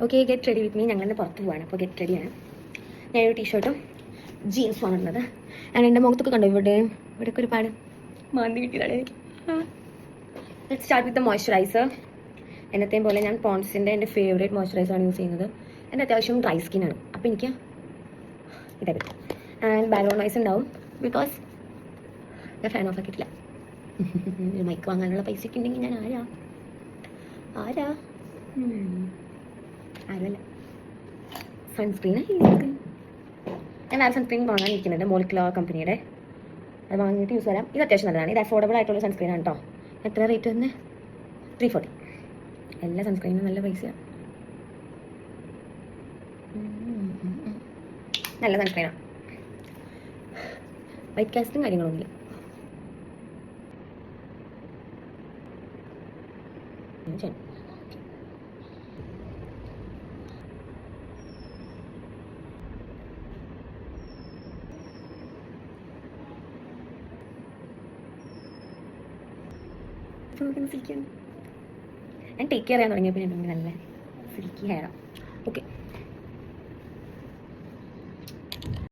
Okay, get ready with me. ഞങ്ങളുടെ പുറത്ത് പോവാണ്, അപ്പോൾ ഗെറ്റ് റെഡിയാണ്. ഞാനൊരു ടീഷർട്ടും ജീൻസുമാണ് ഉള്ളത്. ഞാൻ എൻ്റെ മുഖത്തൊക്കെ കണ്ടോ, ഇവിടെയൊക്കെ ഒരുപാട് മാന്തി കിട്ടിയതാണ്. Let's start with the moisturiser. എന്നത്തെയും പോലെ ഞാൻ പോൺസിൻ്റെ എൻ്റെ ഫേവറേറ്റ് മോയ്സ്ചറൈസറാണ് യൂസ് ചെയ്യുന്നത്. എൻ്റെ അത്യാവശ്യം ഡ്രൈ സ്കിന്നാണ്, അപ്പോൾ എനിക്ക് ഇതേ പറ്റും. ആൻഡ് ബാക്ക്ഗ്രൗണ്ട് നോയ്സ് ഉണ്ടാവും ബിക്കോസ് ഞാൻ ഫാൻ ഓഫ് ആക്കിയിട്ടില്ല. ഒരു മൈക്ക് വാങ്ങാനുള്ള പൈസയൊക്കെ ഉണ്ടെങ്കിൽ ഞാൻ ആരാ ആരുമല്ല. സൺസ്ക്രീനാണ് ഞാൻ വേറെ സൺസ്ക്രീൻ വാങ്ങാനിരിക്കുന്നുണ്ട്, മോളിക്കുലർ കമ്പനിയുടെ. അത് വാങ്ങിയിട്ട് യൂസ് ചെയ്യാം. ഇത് അത്യാവശ്യം നല്ലതാണ്. ഇത് അഫോർഡബിൾ ആയിട്ടുള്ള സൺസ്ക്രീനാണ് കേട്ടോ. എത്ര റേറ്റ് തന്നെ? 340. എല്ലാ സൺസ്ക്രീനും നല്ല പൈസയാണ്. നല്ല സൺസ്ക്രീനാണ്. വൈറ്റ് കാസ്റ്റും കാര്യങ്ങളൊന്നുമില്ല. ഞാൻ ടേക്ക് കെയർ ചെയ്യാൻ തുടങ്ങിയപ്പോൾ നല്ല സിൽക്കി ഹെയറാണ്. ഓക്കെ.